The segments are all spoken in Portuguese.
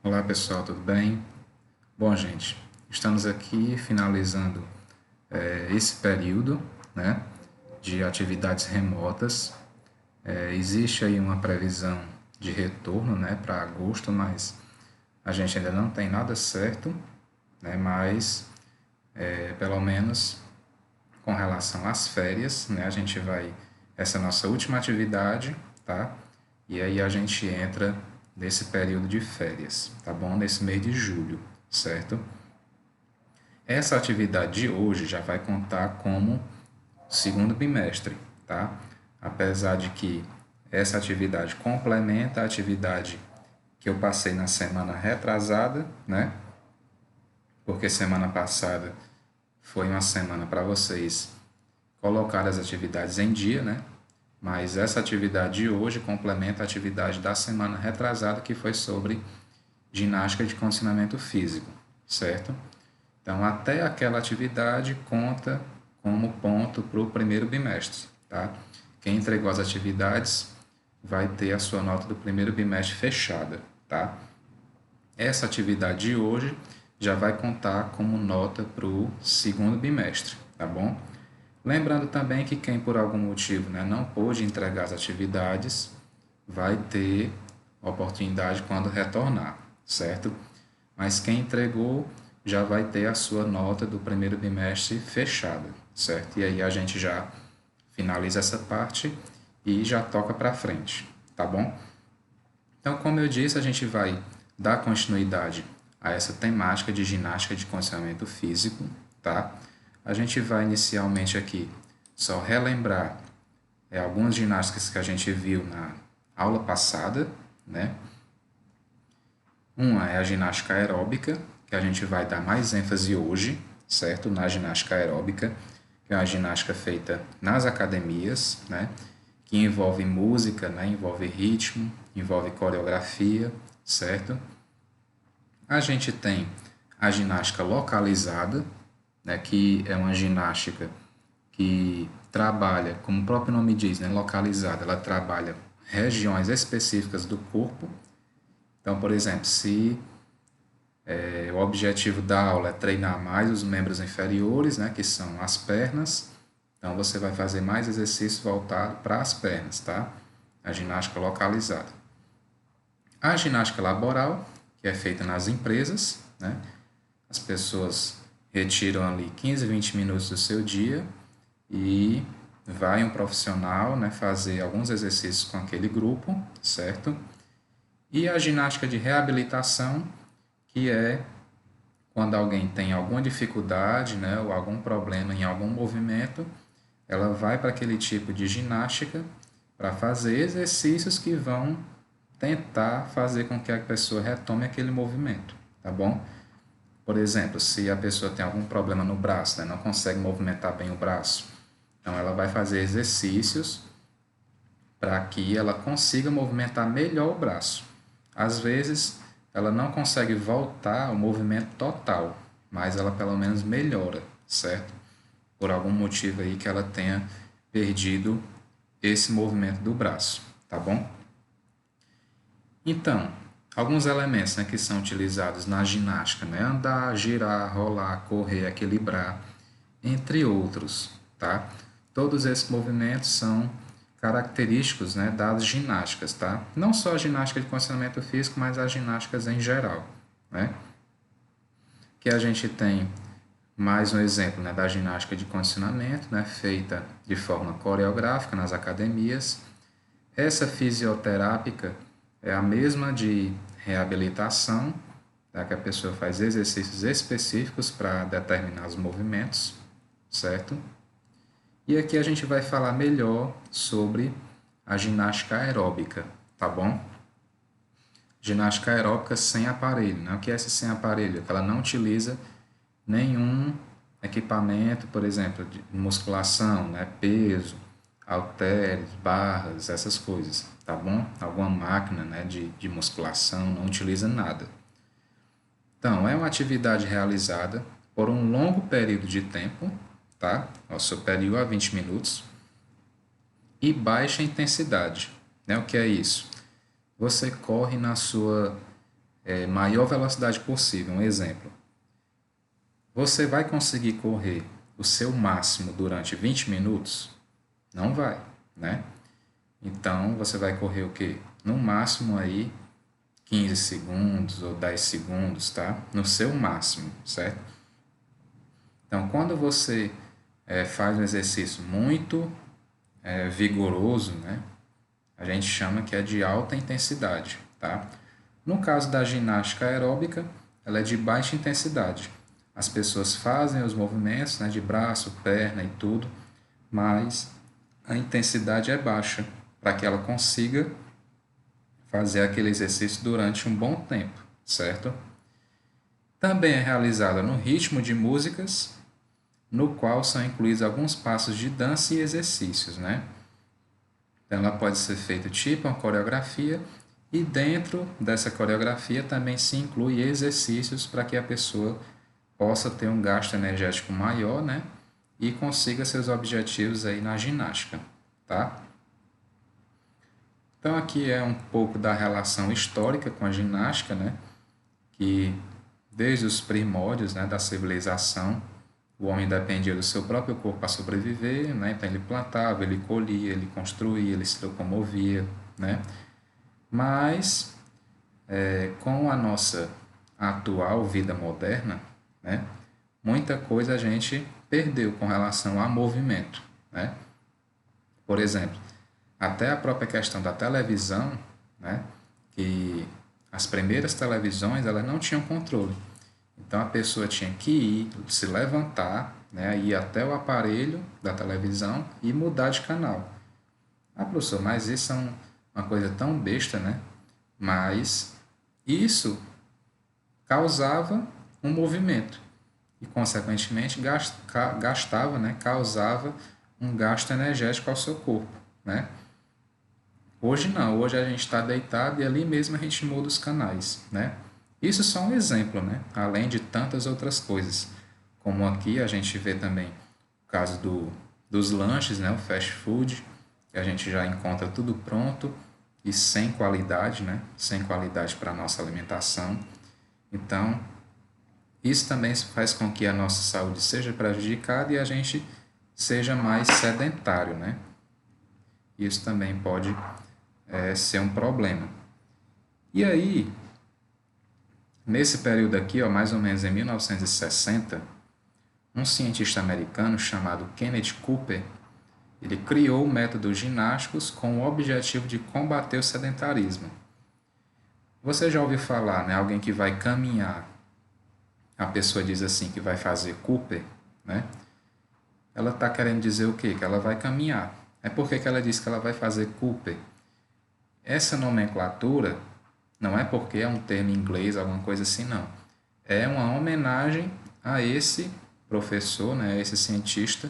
Olá pessoal, tudo bem? Bom, gente, estamos aqui finalizando esse período, né, de atividades remotas. Existe aí uma previsão de retorno, né, para agosto, mas a gente ainda não tem nada certo, né, mas pelo menos com relação às férias, né, a gente vai, essa é a nossa última atividade, tá? E aí a gente entra nesse período de férias, tá bom? Nesse mês de julho, certo? Essa atividade de hoje já vai contar como segundo bimestre, tá? Apesar de que essa atividade complementa a atividade que eu passei na semana retrasada, né? Porque semana passada foi uma semana para vocês colocar as atividades em dia, né? Mas essa atividade de hoje complementa a atividade da semana retrasada, que foi sobre ginástica de condicionamento físico, certo? Então, até aquela atividade conta como ponto para o primeiro bimestre, tá? Quem entregou as atividades vai ter a sua nota do primeiro bimestre fechada, tá? Essa atividade de hoje já vai contar como nota para o segundo bimestre, tá bom? Lembrando também que quem por algum motivo, né, não pôde entregar as atividades vai ter oportunidade quando retornar, certo? Mas quem entregou já vai ter a sua nota do primeiro bimestre fechada, certo? E aí a gente já finaliza essa parte e já toca para frente, tá bom? Então, como eu disse, a gente vai dar continuidade a essa temática de ginástica de condicionamento físico, tá? A gente vai inicialmente aqui só relembrar algumas ginásticas que a gente viu na aula passada, né? Uma é a ginástica aeróbica, que a gente vai dar mais ênfase hoje, certo? Na ginástica aeróbica, que é uma ginástica feita nas academias, né? Que envolve música, né? Envolve ritmo, envolve coreografia, certo? A gente tem a ginástica localizada, né? Que é uma ginástica que trabalha, como o próprio nome diz, né? Localizada, ela trabalha regiões específicas do corpo. Então, por exemplo, se o objetivo da aula é treinar mais os membros inferiores, né, que são as pernas. Então você vai fazer mais exercício voltado para as pernas, tá? A ginástica localizada. A ginástica laboral, que é feita nas empresas, né? As pessoas retiram ali 15, 20 minutos do seu dia e vai um profissional, né, fazer alguns exercícios com aquele grupo, certo? E a ginástica de reabilitação, que é quando alguém tem alguma dificuldade, né, ou algum problema em algum movimento, ela vai para aquele tipo de ginástica para fazer exercícios que vão tentar fazer com que a pessoa retome aquele movimento, tá bom? Por exemplo, se a pessoa tem algum problema no braço, né, não consegue movimentar bem o braço, então ela vai fazer exercícios para que ela consiga movimentar melhor o braço. Às vezes, ela não consegue voltar ao movimento total, mas ela pelo menos melhora, certo? Por algum motivo aí que ela tenha perdido esse movimento do braço, tá bom? Então, alguns elementos, né, que são utilizados na ginástica, né? Andar, girar, rolar, correr, equilibrar, entre outros, tá? Todos esses movimentos são característicos, né, das ginásticas, tá? Não só a ginástica de condicionamento físico, mas as ginásticas em geral, né? Que a gente tem mais um exemplo, né, da ginástica de condicionamento, né, feita de forma coreográfica nas academias. Essa fisioterápica é a mesma de reabilitação, tá, que a pessoa faz exercícios específicos para determinados movimentos, certo? E aqui a gente vai falar melhor sobre a ginástica aeróbica, tá bom? Ginástica aeróbica sem aparelho, né? O que é essa sem aparelho? Que ela não utiliza nenhum equipamento, por exemplo, de musculação, né? Peso, halteres, barras, essas coisas, tá bom? Alguma máquina, né, de musculação, não utiliza nada. Então, é uma atividade realizada por um longo período de tempo, tá? Superior a 20 minutos, e baixa intensidade, né? O que é isso? Você corre na sua maior velocidade possível. Um exemplo, você vai conseguir correr o seu máximo durante 20 minutos? Não vai, né? Então, você vai correr o quê? No máximo aí 15 segundos ou 10 segundos, tá? No seu máximo, certo? Então, quando você faz um exercício muito vigoroso, né? A gente chama que é de alta intensidade, tá? No caso da ginástica aeróbica, ela é de baixa intensidade. As pessoas fazem os movimentos, né, de braço, perna e tudo, mas a intensidade é baixa para que ela consiga fazer aquele exercício durante um bom tempo, certo? Também é realizada no ritmo de músicas, no qual são incluídos alguns passos de dança e exercícios, né? Então, ela pode ser feita tipo uma coreografia e dentro dessa coreografia também se inclui exercícios para que a pessoa possa ter um gasto energético maior, né? E consiga seus objetivos aí na ginástica, tá? Então, aqui é um pouco da relação histórica com a ginástica, né? Que desde os primórdios, né, da civilização, o homem dependia do seu próprio corpo para sobreviver, né? Então ele plantava, ele colhia, ele construía, ele se locomovia, né? Mas com a nossa atual vida moderna, né, muita coisa a gente perdeu com relação a movimento, né? Por exemplo, até a própria questão da televisão, né, que as primeiras televisões elas não tinham controle. Então a pessoa tinha que ir, se levantar, né, ir até o aparelho da televisão e mudar de canal. Ah, professor, mas isso é uma coisa tão besta, né? Mas isso causava um movimento e, consequentemente, gastava, né, causava um gasto energético ao seu corpo, né? Hoje não, hoje a gente está deitado e ali mesmo a gente muda os canais, né? Isso é só um exemplo, né? Além de tantas outras coisas, como aqui a gente vê também o caso dos lanches, né? O fast food, que a gente já encontra tudo pronto e sem qualidade, né? Sem qualidade para a nossa alimentação. Então, isso também faz com que a nossa saúde seja prejudicada e a gente seja mais sedentário, né? Isso também pode ser um problema. E aí, nesse período aqui, ó, mais ou menos em 1960, um cientista americano chamado Kenneth Cooper, ele criou métodos ginásticos com o objetivo de combater o sedentarismo. Você já ouviu falar, né? Alguém que vai caminhar, a pessoa diz assim que vai fazer Cooper, né? Ela está querendo dizer o quê? Que ela vai caminhar. É porque que ela diz que ela vai fazer Cooper. Essa nomenclatura não é porque é um termo em inglês, alguma coisa assim, não. É uma homenagem a esse professor, né, esse cientista,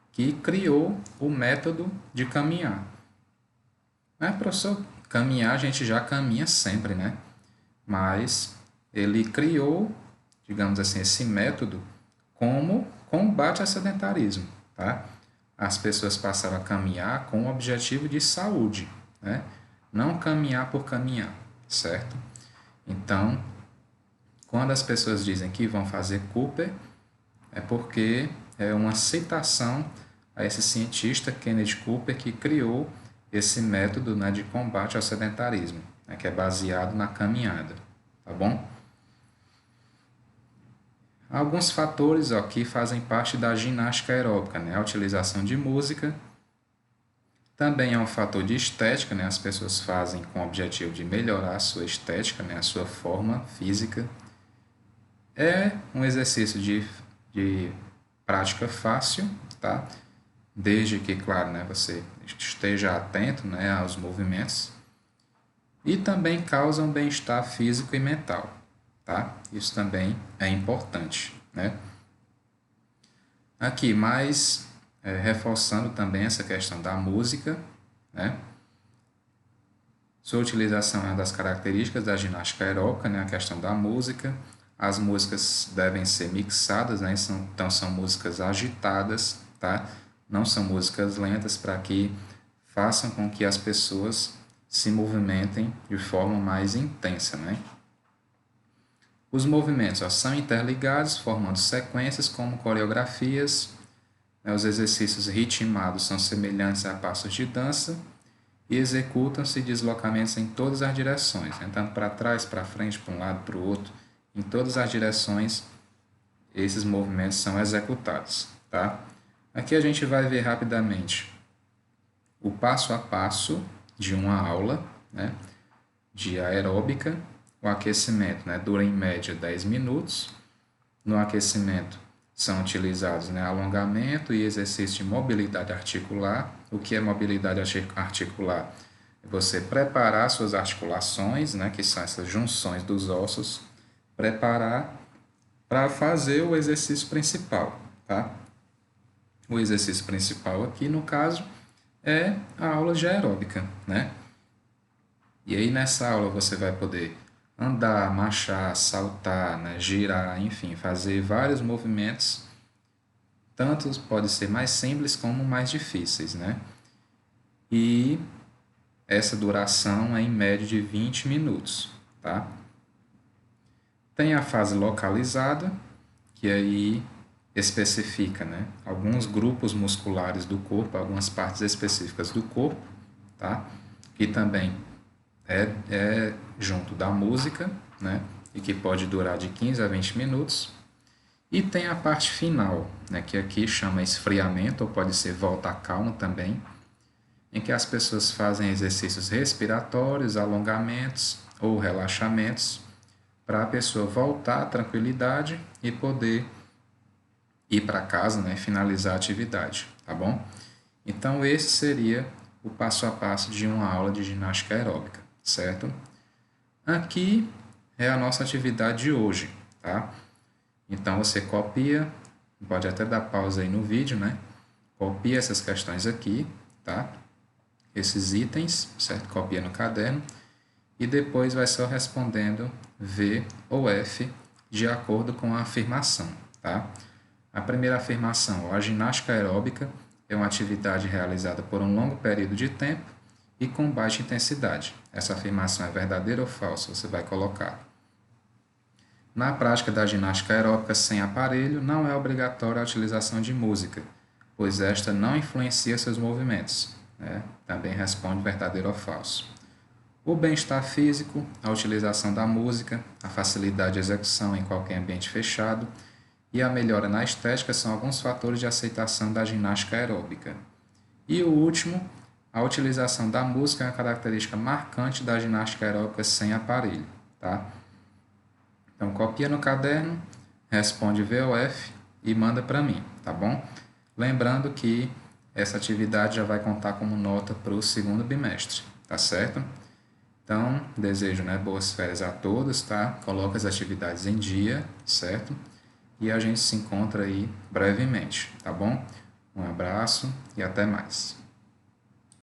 que criou o método de caminhar. Professor, caminhar a gente já caminha sempre, né? Mas ele criou, digamos assim, esse método como combate ao sedentarismo, tá? As pessoas passaram a caminhar com o objetivo de saúde, né? Não caminhar por caminhar, certo? Então, quando as pessoas dizem que vão fazer Cooper, é porque é uma citação a esse cientista Kenneth Cooper que criou esse método, né, de combate ao sedentarismo, né, que é baseado na caminhada, tá bom? Alguns fatores que fazem parte da ginástica aeróbica, né, a utilização de música, também é um fator de estética, né, as pessoas fazem com o objetivo de melhorar a sua estética, né, a sua forma física. É um exercício de prática fácil, tá? Desde que, claro, né, você esteja atento, né, aos movimentos. E também causa um bem-estar físico e mental, tá? Isso também é importante, né? Aqui, mais reforçando também essa questão da música, né? Sua utilização é uma das características da ginástica aeróbica, né? A questão da música. As músicas devem ser mixadas, né? Então são músicas agitadas, tá? Não são músicas lentas para que façam com que as pessoas se movimentem de forma mais intensa, né? Os movimentos são interligados, formando sequências como coreografias. Os exercícios ritmados são semelhantes a passos de dança e executam-se deslocamentos em todas as direções, tanto para trás, para frente, para um lado, para o outro, em todas as direções esses movimentos são executados, tá? Aqui a gente vai ver rapidamente o passo a passo de uma aula, né, de aeróbica. O aquecimento, né, dura em média 10 minutos. No aquecimento são utilizados, né, alongamento e exercício de mobilidade articular. O que é mobilidade articular? É você preparar suas articulações, né, que são essas junções dos ossos, preparar para fazer o exercício principal, tá? O exercício principal aqui, no caso, é a aula de aeróbica, né? E aí nessa aula você vai poder andar, marchar, saltar, né, girar, enfim, fazer vários movimentos, tanto pode ser mais simples como mais difíceis, né? E essa duração é em média de 20 minutos, tá? Tem a fase localizada, que aí especifica, né, alguns grupos musculares do corpo, algumas partes específicas do corpo, tá? Que também é junto da música, né? E que pode durar de 15 a 20 minutos. E tem a parte final, né? Que aqui chama esfriamento, ou pode ser volta à calma também, em que as pessoas fazem exercícios respiratórios, alongamentos ou relaxamentos, para a pessoa voltar à tranquilidade e poder ir para casa, né? Finalizar a atividade, tá bom? Então, esse seria o passo a passo de uma aula de ginástica aeróbica, certo? Aqui é a nossa atividade de hoje, tá? Então, você copia, pode até dar pausa aí no vídeo, né? Copia essas questões aqui, tá? Esses itens, certo? Copia no caderno e depois vai só respondendo V ou F de acordo com a afirmação, tá? A primeira afirmação, a ginástica aeróbica é uma atividade realizada por um longo período de tempo e com baixa intensidade. Essa afirmação é verdadeira ou falsa? Você vai colocar. Na prática da ginástica aeróbica sem aparelho, não é obrigatória a utilização de música, pois esta não influencia seus movimentos, né? Também responde verdadeiro ou falso. O bem-estar físico, a utilização da música, a facilidade de execução em qualquer ambiente fechado e a melhora na estética são alguns fatores de aceitação da ginástica aeróbica. E o último, a utilização da música é uma característica marcante da ginástica aeróbica sem aparelho, tá? Então, copia no caderno, responde V ou F e manda para mim, tá bom? Lembrando que essa atividade já vai contar como nota para o segundo bimestre, tá certo? Então, desejo, né, boas férias a todos, tá? Coloca as atividades em dia, certo? E a gente se encontra aí brevemente, tá bom? Um abraço e até mais.